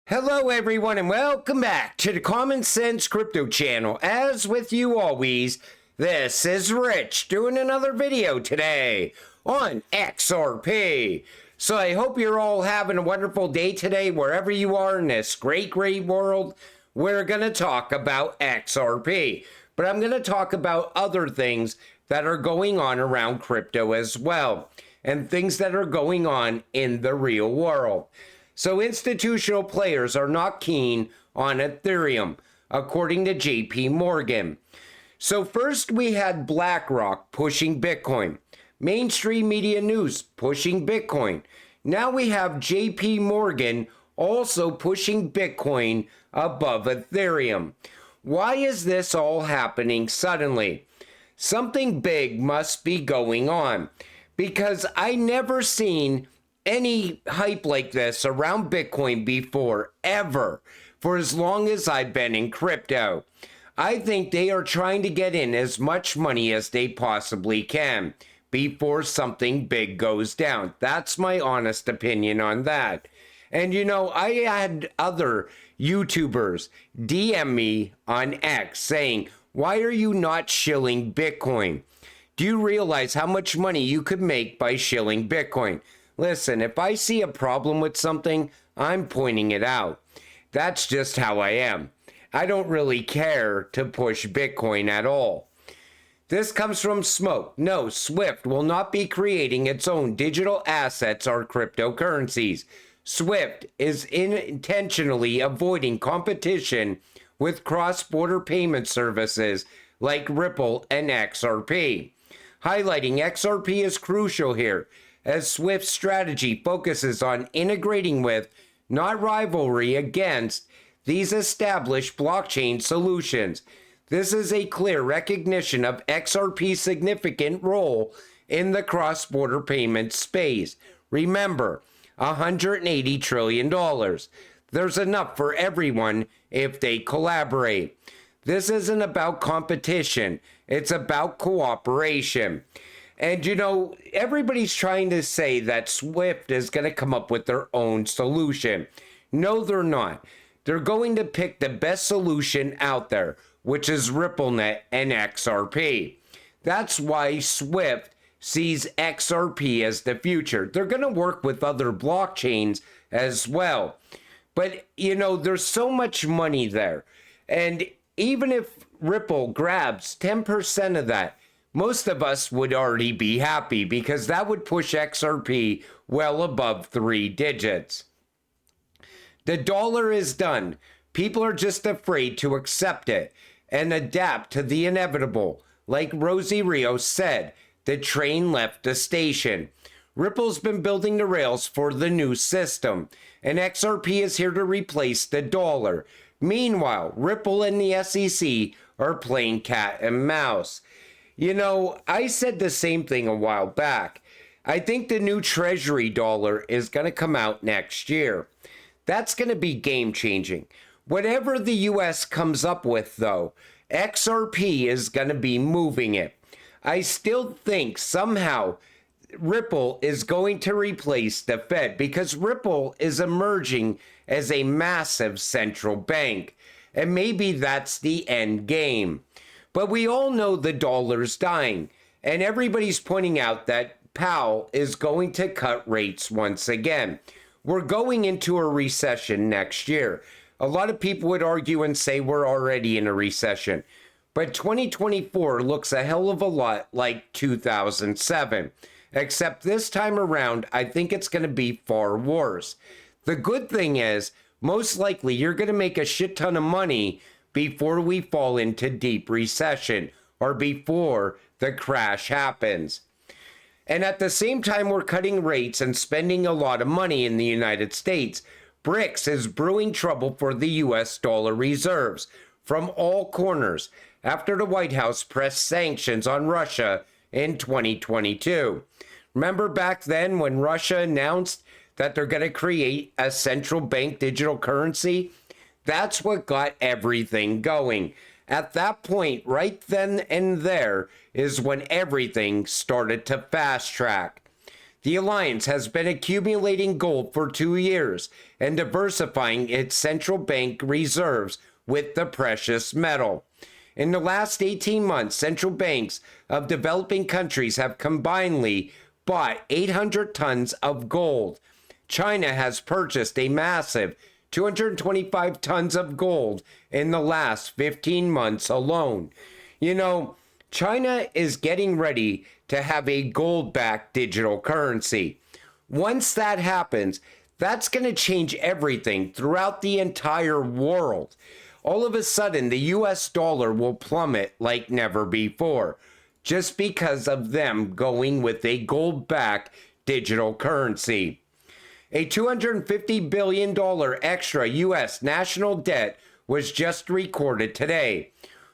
Hello everyone and welcome back to the Common Sense Crypto channel. As with you always, this is Rich doing another video today on XRP. So I hope you're all having a wonderful day today wherever you are in this great world. We're going to talk about XRP, but I'm going to talk about other things that are going on around crypto as well, and things that are going on in the real world. So institutional players are not keen on Ethereum, according to JP Morgan. So first we had BlackRock pushing Bitcoin, mainstream media news pushing Bitcoin. Now we have JP Morgan also pushing Bitcoin above Ethereum. Why is this all happening suddenly? Something big must be going on, because I never seen any hype like this around Bitcoin before, ever, for as long as I've been in crypto. I think they are trying to get in as much money as they possibly can before something big goes down. That's my honest opinion on that. And you know, I had other YouTubers DM me on X saying, why are you not shilling Bitcoin? Do you realize how much money you could make by shilling Bitcoin? Listen, if I see a problem with something, I'm pointing it out. That's just how I am. I don't really care to push Bitcoin at all. This comes from Smoke. No, Swift will not be creating its own digital assets or cryptocurrencies. Swift is intentionally avoiding competition with cross-border payment services like Ripple and XRP. Highlighting XRP is crucial here, as Swift's strategy focuses on integrating with, not rivalry against, these established blockchain solutions. This is a clear recognition of XRP's significant role in the cross-border payment space. Remember, $180 trillion. There's enough for everyone if they collaborate. This isn't about competition. It's about cooperation. And you know, everybody's trying to say that Swift is going to come up with their own solution. No, they're not. They're going to pick the best solution out there, which is RippleNet and XRP. That's why Swift sees XRP as the future. They're going to work with other blockchains as well. But, you know, there's so much money there. And even if Ripple grabs 10% of that, most of us would already be happy, because that would push XRP well above 3 digits. The dollar is done. People are just afraid to accept it and adapt to the inevitable. Like Rosie Rios said, the train left the station. Ripple's been building the rails for the new system, and XRP is here to replace the dollar. Meanwhile, Ripple and the SEC are playing cat and mouse. You know, I said the same thing a while back. I think the new treasury dollar is going to come out next year. That's going to be game changing. Whatever the US comes up with, though, XRP is going to be moving it. I still think somehow Ripple is going to replace the Fed, because Ripple is emerging as a massive central bank. And maybe that's the end game. But we all know the dollar's dying, and everybody's pointing out that Powell is going to cut rates once again. We're going into a recession next year. A lot of people would argue and say we're already in a recession, but 2024 looks a hell of a lot like 2007, except this time around, I think it's going to be far worse. The good thing is, most likely you're going to make a shit ton of money before we fall into deep recession, or before the crash happens. And at the same time we're cutting rates and spending a lot of money in the United States, BRICS is brewing trouble for the US dollar reserves from all corners after the White House pressed sanctions on Russia in 2022. Remember back then when Russia announced that they're going to create a central bank digital currency? That's what got everything going. At that point, right then and there, is when everything started to fast track. The alliance has been accumulating gold for 2 years and diversifying its central bank reserves with the precious metal. In the last 18 months, central banks of developing countries have combinedly bought 800 tons of gold. China has purchased a massive 225 tons of gold in the last 15 months alone. You know, China is getting ready to have a gold-backed digital currency. Once that happens, that's going to change everything throughout the entire world. All of a sudden, the US dollar will plummet like never before, just because of them going with a gold-backed digital currency. A $250 billion extra US national debt was just recorded today.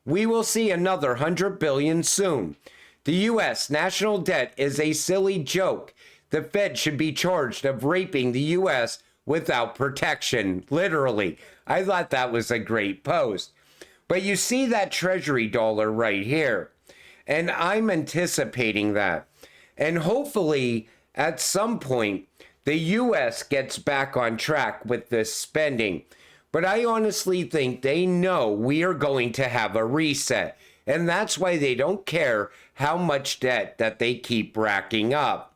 We will see another $100 billion soon. The US national debt is a silly joke. The Fed should be charged of raping the US without protection, literally. I thought that was a great post. But you see that treasury dollar right here. And I'm anticipating that. And hopefully, at some point, the US gets back on track with this spending. But I honestly think they know we are going to have a reset. And that's why they don't care how much debt that they keep racking up.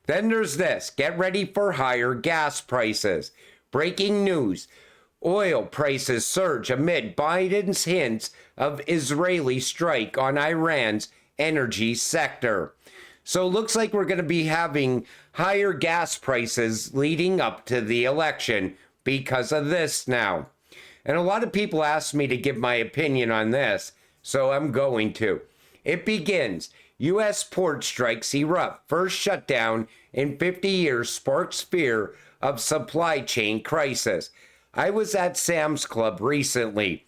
Then there's this. Get ready for higher gas prices. Breaking news. Oil prices surge amid Biden's hints of Israeli strike on Iran's energy sector. So it looks like we're going to be having higher gas prices leading up to the election because of this now. And a lot of people ask me to give my opinion on this, so I'm going to. It begins. U.S. port strikes erupt. First shutdown in 50 years sparks fear of supply chain crisis. I was at Sam's Club recently,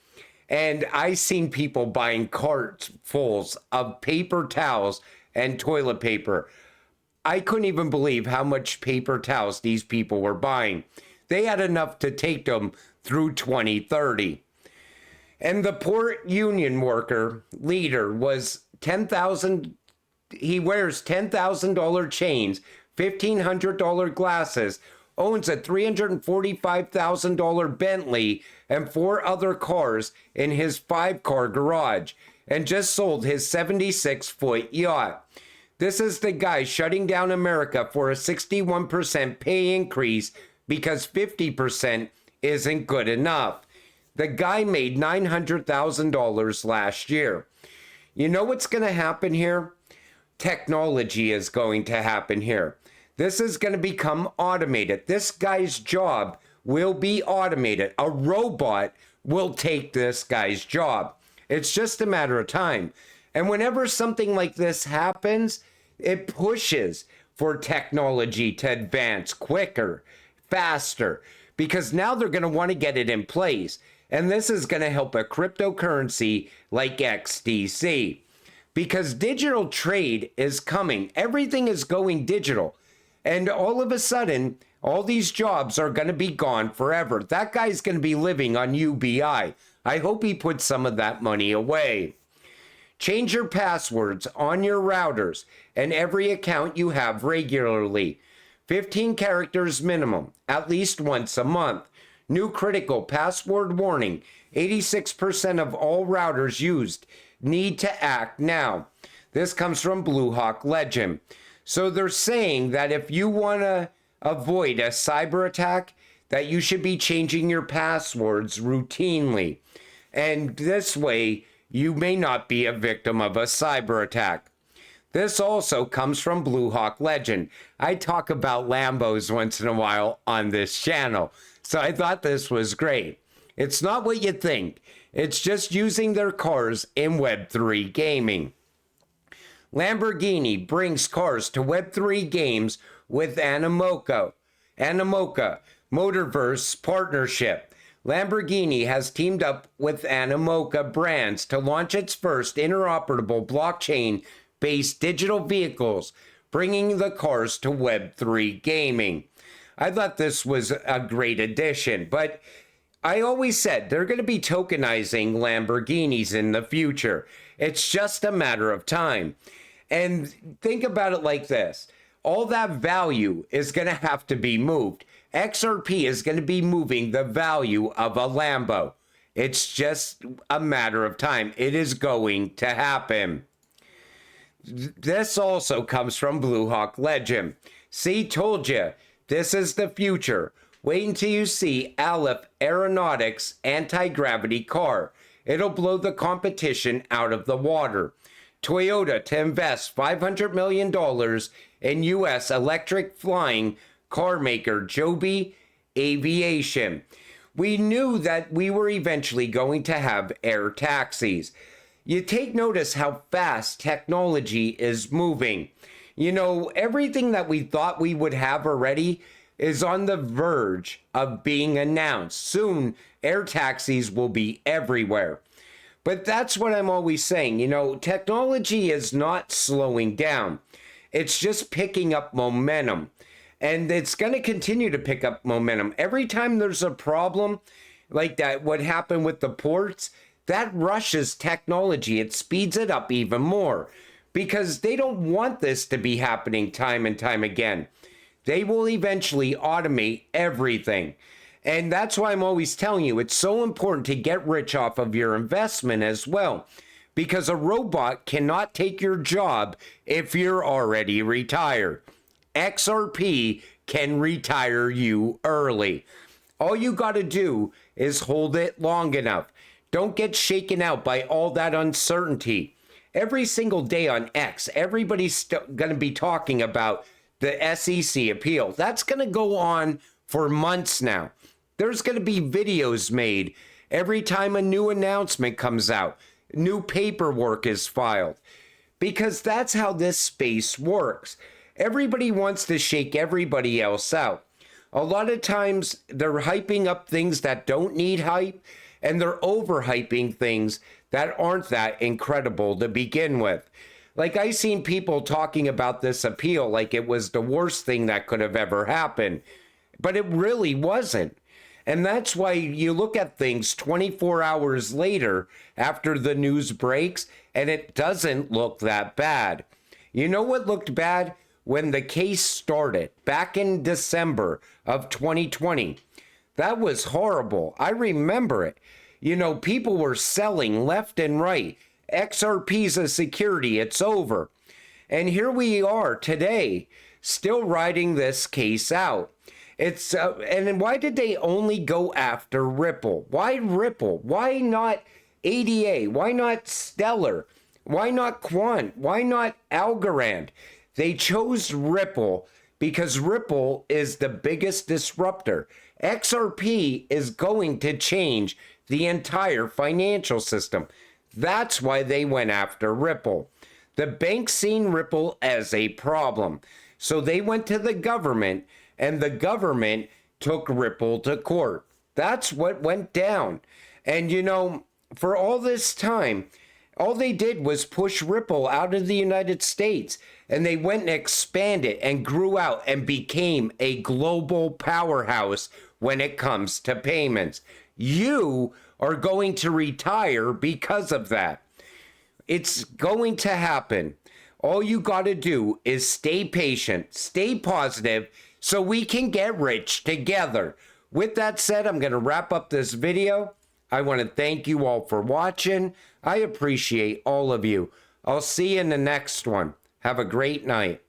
and I seen people buying carts fulls of paper towels and toilet paper. I couldn't even believe how much paper towels these people were buying. They had enough to take them through 2030. And the port union worker leader was he wears $10,000 chains, $1,500 glasses, owns a $345,000 Bentley and 4 other cars in his 5-car garage, and just sold his 76-foot yacht. This is the guy shutting down America for a 61% pay increase because 50% isn't good enough. The guy made $900,000 last year. You know what's going to happen here? Technology is going to happen here. This is going to become automated. This guy's job will be automated. A robot will take this guy's job. It's just a matter of time. And whenever something like this happens, it pushes for technology to advance quicker, faster, because now they're going to want to get it in place. And this is going to help a cryptocurrency like XDC, because digital trade is coming. Everything is going digital. And all of a sudden, all these jobs are going to be gone forever. That guy's going to be living on UBI. I hope he puts some of that money away. Change your passwords on your routers and every account you have regularly. 15 characters minimum, at least once a month. New critical password warning. 86% of all routers used need to act now. This comes from Blue Hawk Legend. So they're saying that if you want to avoid a cyber attack, that you should be changing your passwords routinely. And this way, you may not be a victim of a cyber attack. This also comes from Blue Hawk Legend. I talk about Lambos once in a while on this channel, so I thought this was great. It's not what you think. It's just using their cars in Web3 gaming. Lamborghini brings cars to Web3 games with Animoca Motorverse partnership. Lamborghini has teamed up with Animoca brands to launch its first interoperable blockchain-based digital vehicles, bringing the cars to Web3 gaming. I thought this was a great addition, but I always said they're going to be tokenizing Lamborghinis in the future. It's just a matter of time. And think about it like this. all that value is going to have to be moved. XRP is going to be moving the value of a Lambo. It's just a matter of time. It is going to happen. This also comes from Blue Hawk Legend. See, told you, this is the future. Wait until you see Aleph Aeronautics anti-gravity car. It'll blow the competition out of the water. Toyota to invest $500 million in U.S. electric flying car maker Joby Aviation. We knew that we were eventually going to have air taxis. You take notice how fast technology is moving. You know, everything that we thought we would have already is on the verge of being announced. Soon, air taxis will be everywhere. But that's what I'm always saying. You know, technology is not slowing down. It's just picking up momentum. And it's going to continue to pick up momentum. Every time there's a problem like that, what happened with the ports, that rushes technology. It speeds it up even more because they don't want this to be happening time and time again. They will eventually automate everything. And that's why I'm always telling you, it's so important to get rich off of your investment as well, because a robot cannot take your job if you're already retired. XRP can retire you early. All you got to do is hold it long enough. Don't get shaken out by all that uncertainty. Every single day on X, everybody's going to be talking about the SEC appeal. That's going to go on for months now. There's going to be videos made every time a new announcement comes out. New paperwork is filed. Because that's how this space works. Everybody wants to shake everybody else out. A lot of times they're hyping up things that don't need hype, and they're overhyping things that aren't that incredible to begin with. Like, I seen people talking about this appeal like it was the worst thing that could have ever happened, but it really wasn't. And that's why you look at things 24 hours later after the news breaks, and it doesn't look that bad. You know what looked bad? When the case started back in December of 2020. That was horrible. I remember it. You know, people were selling left and right. XRP's a security. It's over. And here we are today, still riding this case out. It's and then why did they only go after Ripple? Why Ripple? Why not ADA? Why not Stellar? Why not Quant? Why not Algorand? They chose Ripple because Ripple is the biggest disruptor. XRP is going to change the entire financial system. That's why they went after Ripple. The banks seen Ripple as a problem. So they went to the government, and the government took Ripple to court. That's what went down. And you know, for all this time, all they did was push Ripple out of the United States, and they went and expanded and grew out and became a global powerhouse when it comes to payments. You are going to retire because of that. It's going to happen. All you got to do is stay patient, stay positive, so we can get rich together. With that said, I'm going to wrap up this video. I want to thank you all for watching. I appreciate all of you. I'll see you in the next one. Have a great night.